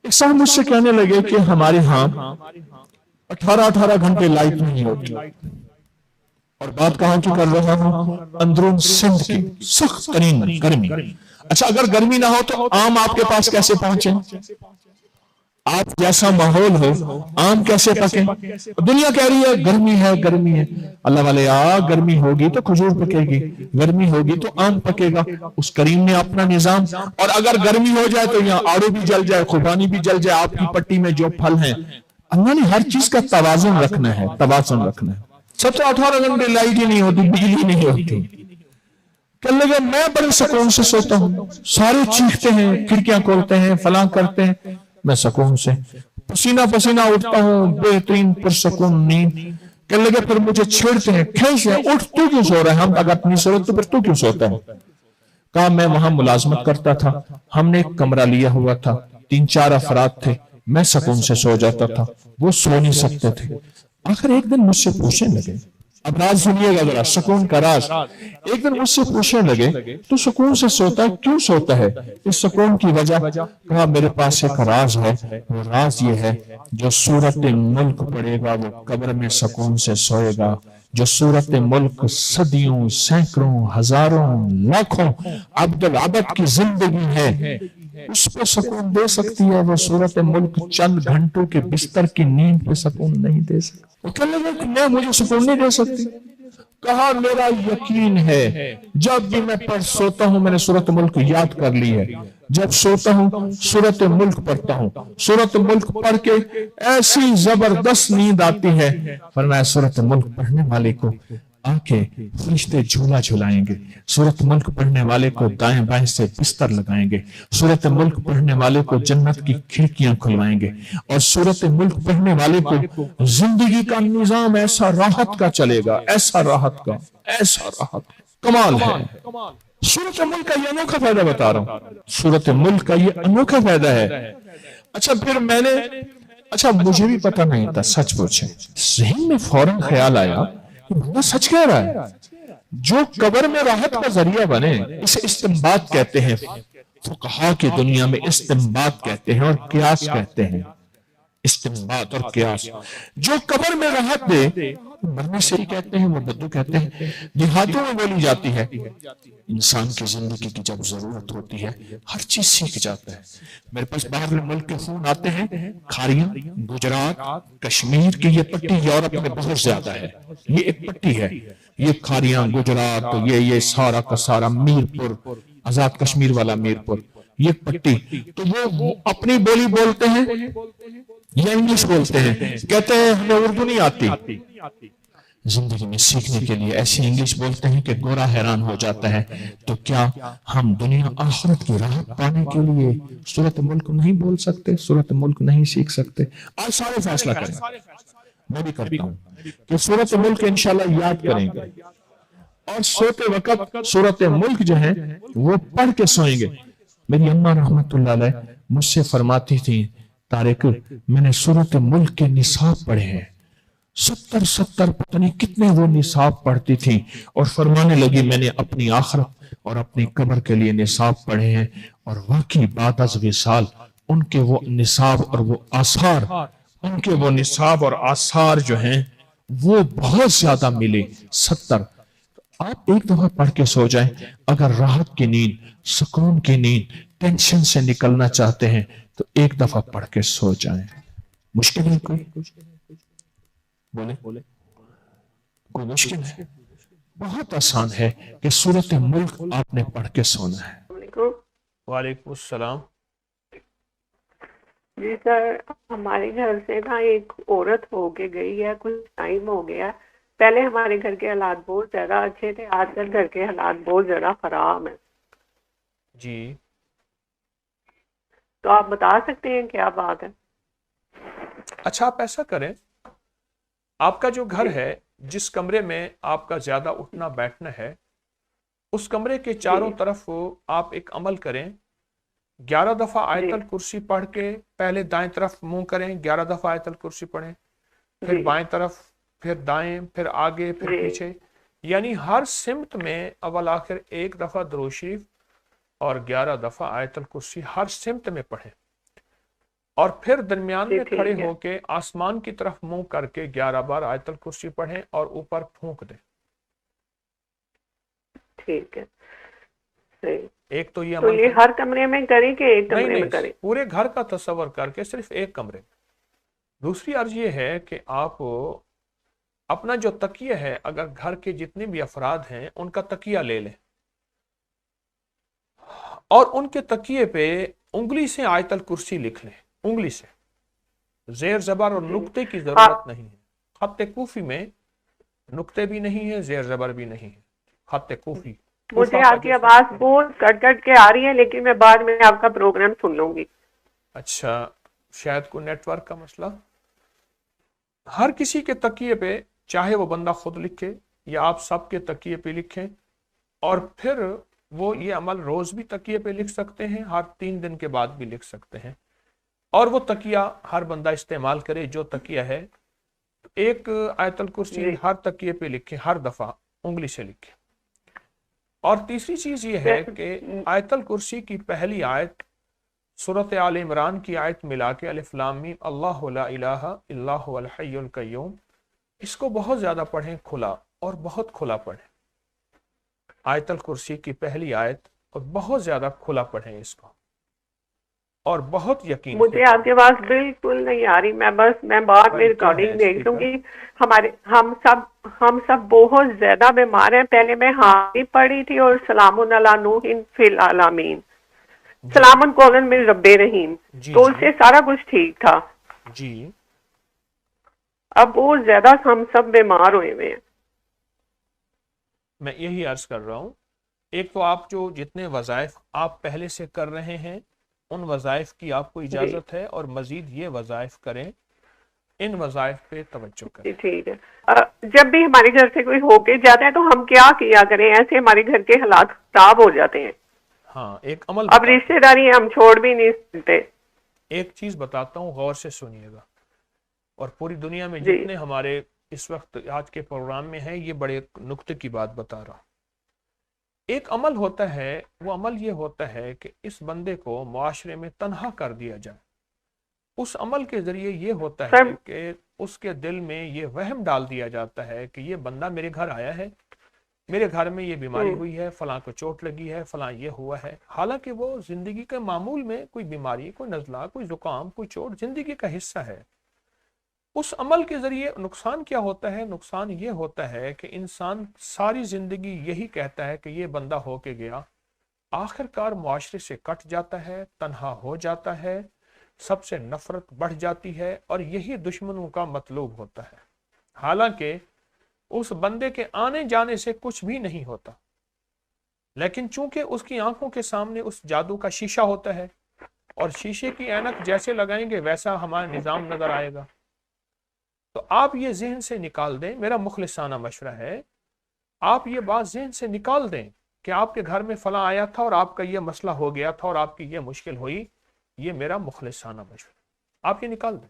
ایک صاحب مجھ سے کہنے لگے کہ ہمارے ہاں 18 گھنٹے لائٹ نہیں ہوتی، اور بات کہاں کی کر رہا ہوں؟ اندرون سندھ کی سخت ترین گرمی۔ اچھا اگر گرمی نہ ہو تو آم آپ کے پاس کیسے پہنچے؟ آپ جیسا ماحول ہو آم کیسے پکے؟ دنیا کہہ رہی ہے گرمی ہے گرمی ہے، اللہ والے گرمی ہوگی تو کھجور پکے گی، گرمی ہوگی تو آم پکے گا۔ اس کریم نے اپنا نظام، اور اگر گرمی ہو جائے تو یہاں آڑو بھی جل جائے، خوبانی بھی جل جائے، آپ کی پٹی میں جو پھل ہیں، اللہ نے ہر چیز کا توازن رکھنا ہے، توازن رکھنا ہے۔ سب سے 18 گھنٹے لائٹ ہی نہیں ہوتی، بجلی نہیں ہوتی۔ کہنے لگے میں بڑے سکون سے سوتا ہوں، سارے چیختے ہیں، کھڑکیاں کھولتے ہیں، فلاں کرتے ہیں، میں سکون سے پسینہ پسینہ اٹھتا ہوں، بہترین پرسکون نیند۔ کہنے لگے پھر مجھے چھیڑتے ہیں، کھینچتے ہیں، اٹھ تو کیوں سو رہا ہے؟ ہم اگر اپنی ضرورت تو پھر تو کیوں سوتا ہے؟ کہا میں وہاں ملازمت کرتا تھا، ہم نے ایک کمرہ لیا ہوا تھا، 3-4 افراد تھے، میں سکون سے سو جاتا تھا، وہ سو نہیں سکتے تھے۔ آخر ایک دن مجھ سے پوچھنے لگے، اب راز سنیے گا ذرا، سکون کا راز۔ ایک دن مجھ سے پوچھنے لگے تو سکون سے سوتا ہے، کیوں سوتا ہے؟ اس سکون کی وجہ؟ کہا میرے پاس ایک راز ہے، وہ راز یہ ہے جو سورت ملک پڑھے گا وہ قبر میں سکون سے سوئے گا۔ جو سورت ملک صدیوں، سینکڑوں، ہزاروں، لاکھوں عبد العبد کی زندگی ہے، اس پہ سکون دے سکتی ہے، وہ سورت ملک چند گھنٹوں کے بستر کی نیند پہ سکون نہیں دے سکتی۔ وہ کہنے لگا کہ میں مجھے سکون نہیں دے سکتی۔ کہا میرا یقین ہے جب بھی میں پڑھ سوتا ہوں میں نے سورت ملک یاد کر لی ہے، جب سوتا ہوں سورت ملک پڑھتا ہوں، سورت ملک پڑھ کے ایسی زبردست نیند آتی ہے۔ فرمایا سورت ملک پڑھنے والے کو آنکھیں فرشتے جھولا جھلائیں گے، سورت ملک پڑھنے والے کو دائیں بائیں سے بستر لگائیں گے، سورت ملک پڑھنے والے کو جنت کی کھڑکیاں کھلوائیں گے، اور سورت ملک پڑھنے والے کو زندگی کا نظام ایسا راحت کا چلے گا، ایسا راحت کا، ایسا راحت، کمال ہے۔ سورت ملک کا یہ انوکھا فائدہ بتا رہا ہوں، سورت ملک کا یہ انوکھا فائدہ ہے۔ اچھا پھر میں نے، اچھا مجھے بھی پتہ نہیں تھا، سچ پوچھیں، ذہن میں فوراً خیال آیا کہ بندہ سچ کہہ رہا ہے، جو قبر میں راحت کا ذریعہ بنے اسے استنباط کہتے ہیں، فقہاء کی دنیا میں استنباط کہتے ہیں اور قیاس کہتے ہیں، استنباط اور قیاس۔ جو قبر میں راحت دے، مرنے سے ہی کہتے ہیں، وہ بدو کہتے ہیں، دیہاتوں میں بولی جاتی ہے۔ انسان کی زندگی کی جب ضرورت ہوتی ہے ہر چیز سیکھ جاتا ہے۔ میرے پاس باہر ملک کے فون آتے ہیں، کھاریاں، گجرات، کشمیر کی یہ پٹی یورپ میں بہت زیادہ ہے، یہ ایک پٹی ہے، یہ کھاریاں، گجرات، یہ سارا کا سارا میرپور، آزاد کشمیر والا میرپور، یہ پٹی، تو وہ اپنی بولی بولتے ہیں یا انگلش بولتے ہیں، کہتے ہیں ہمیں اردو نہیں آتی۔ زندگی میں سیکھنے کے لیے ایسی انگلش بولتے ہیں کہ گورا حیران ہو جاتا ہے۔ تو کیا ہم دنیا آخرت کی راحت پانے کے لیے سورت ملک نہیں بول سکتے، سورت ملک نہیں سیکھ سکتے؟ آج سارے فیصلہ کریں، میں بھی کرتا ہوں کہ سورت ملک انشاءاللہ یاد کریں گے، اور سوتے وقت سورت ملک جو ہے وہ پڑھ کے سوئیں گے۔ میری اماں رحمت اللہ علیہ مجھ سے فرماتی تھی، طارق میں نے سورت ملک کے نصاب پڑھے ہیں، 70 پتہ نہیں کتنے وہ نصاب پڑھتی تھیں، اور فرمانے لگی میں نے اپنی آخرت اور اپنی قبر کے لیے نصاب پڑھے ہیں، اور واقعی بعد از وصال ان کے وہ نصاب اور وہ آثار، ان کے وہ نصاب اور آثار جو ہیں وہ بہت زیادہ ملے۔ 70 آپ ایک دفعہ پڑھ کے سو جائیں، اگر راحت کی نیند، سکون کی نیند، ٹینشن سے نکلنا چاہتے ہیں تو ایک دفعہ پڑھ کے سو جائیں۔ مشکل ہے کوئی؟ بولے کوئی مشکل ہے؟ بہت آسان ہے کہ سورت ملک آپ نے پڑھ کے سونا ہے۔ وعلیکم السلام۔ جی سر، ہمارے گھر سے نا ایک عورت ہو کے گئی ہے، کچھ ٹائم ہو گیا۔ پہلے ہمارے گھر کے حالات بہت زیادہ اچھے تھے، آج کل گھر کے حالات بہت زیادہ خراب ہیں۔ جی تو آپ بتا سکتے ہیں کیا بات ہے؟ اچھا آپ ایسا کریں، آپ کا جو گھر ہے جس کمرے میں آپ کا زیادہ اٹھنا بیٹھنا ہے، اس کمرے کے چاروں طرف آپ ایک عمل کریں، 11 دفعہ آیت الکرسی پڑھ کے پہلے دائیں طرف منہ کریں، 11 دفعہ آیت الکرسی پڑھیں، پھر بائیں طرف، پھر دائیں، پھر آگے، پھر پیچھے، یعنی ہر سمت میں اول آخر 1 دفعہ درود شریف اور 11 دفعہ آیت الکرسی ہر سمت میں پڑھیں۔ اور پھر درمیان میں ٹھیک کھڑے ہے، ہو کے آسمان کی طرف منہ کر کے 11 بار آیت الکرسی پڑھیں اور اوپر پھونک دیں۔ ٹھیک ہے، صحیح۔ ایک تو یہ تو عمل یہ کریں، ہر کمرے میں کریں کہ ایک نہیں کمرے میں نہیں، کریں؟ پورے گھر کا تصور کر کے صرف ایک کمرے میں۔ دوسری عرض یہ ہے کہ آپ اپنا جو تکیہ ہے، اگر گھر کے جتنے بھی افراد ہیں ان کا تکیہ لے لیں اور ان کے تکیے پہ انگلی سے آیت الکرسی لکھ لیں، انگلی سے، زیر زبر اور جی نقطے کی آپ ضرورت نہیں ہے۔ خط کوفی میں نقطے بھی نہیں ہے، زیر زبر بھی نہیں ہے، خط کوفی، مجھے کوفہ کا آپ کی جو آواز خط۔ بہت کٹ کٹ کے آ رہی ہے، لیکن میں بعد میں آپ کا پروگرام سن لوں گی۔ اچھا، شاید کوئی نیٹ ورک کا مسئلہ۔ ہر کسی کے تکیے پہ، چاہے وہ بندہ خود لکھے یا آپ سب کے تکیے پہ لکھیں، اور پھر وہ یہ عمل روز بھی تکیے پہ لکھ سکتے ہیں، ہر 3 دن کے بعد بھی لکھ سکتے ہیں، اور وہ تکیہ ہر بندہ استعمال کرے جو تکیہ ہے۔ ایک آیت الکرسی جی ہر تکیے پہ لکھیں، ہر دفعہ انگلی سے لکھیں۔ اور تیسری چیز یہ ہے کہ آیت الکرسی کی پہلی آیت سورۃ آل عمران کی آیت ملا کے الف لام میم اللہ لا الہ الا هو الحی القیوم، اس کو بہت زیادہ پڑھیں، کھلا اور بہت کھلا پڑھیں۔ آیت الکرسی کی پہلی آیت، اور بہت زیادہ کھلا پڑھیں اس کو، اور بہت یقین سے مجھے آپ پڑھیں۔ کی آواز بالکل نہیں آ رہی، میں بعد میں موبائل کیا ہے ریکارڈنگ دیکھ لوں اسپیکر؟ گی۔ ہم سب بہت زیادہ بیمار ہیں۔ پہلے میں حامی پڑھی تھی اور سلام علی نوح فی العالمین، جی سلام قولا من رب رحیم، جی تو اس جی سے سارا کچھ ٹھیک تھا۔ جی، اب بہت زیادہ ہم سب بیمار ہوئے ہوئے ہیں۔ میں یہی عرض کر رہا ہوں، ایک تو آپ جو جتنے وظائف آپ پہلے سے کر رہے ہیں ان وظائف کی آپ کو جی اجازت ہے، اور مزید یہ وظائف کریں، ان وظائف پہ توجہ کریں۔ جی ٹھیک ہے۔ جب بھی ہمارے گھر سے کوئی ہو کے جاتا ہے تو ہم کیا کیا کریں؟ ایسے ہمارے گھر کے حالات خراب ہو جاتے ہیں، ہاں، ایک عمل اب بتاتا رشتہ داری ہم چھوڑ بھی نہیں سکتے۔ ایک چیز بتاتا ہوں، غور سے سنیے گا، اور پوری دنیا میں جی جتنے ہمارے اس وقت آج کے پروگرام میں ہیں، یہ بڑے نقطے کی بات بتا رہا ہوں۔ ایک عمل ہوتا ہے، وہ عمل یہ ہوتا ہے کہ اس بندے کو معاشرے میں تنہا کر دیا جائے۔ اس عمل کے ذریعے یہ ہوتا سر، ہے کہ اس کے دل میں یہ وہم ڈال دیا جاتا ہے کہ یہ بندہ میرے گھر آیا ہے، میرے گھر میں یہ بیماری ہوئی ہے، فلاں کو چوٹ لگی ہے، فلاں یہ ہوا ہے، حالانکہ وہ زندگی کے معمول میں کوئی بیماری، کوئی نزلہ، کوئی زکام، کوئی چوٹ زندگی کا حصہ ہے۔ اس عمل کے ذریعے نقصان کیا ہوتا ہے؟ نقصان یہ ہوتا ہے کہ انسان ساری زندگی یہی کہتا ہے کہ یہ بندہ ہو کے گیا، آخر کار معاشرے سے کٹ جاتا ہے، تنہا ہو جاتا ہے، سب سے نفرت بڑھ جاتی ہے، اور یہی دشمنوں کا مطلوب ہوتا ہے۔ حالانکہ اس بندے کے آنے جانے سے کچھ بھی نہیں ہوتا، لیکن چونکہ اس کی آنکھوں کے سامنے اس جادو کا شیشہ ہوتا ہے، اور شیشے کی اینک جیسے لگائیں گے ویسا ہمارا نظام نظر آئے گا۔ تو آپ یہ ذہن سے نکال دیں، میرا مخلصانہ مشورہ ہے، آپ یہ بات ذہن سے نکال دیں کہ آپ کے گھر میں فلاں آیا تھا اور آپ کا یہ مسئلہ ہو گیا تھا اور آپ کی یہ مشکل ہوئی، یہ میرا مخلصانہ مشورہ، آپ یہ نکال دیں۔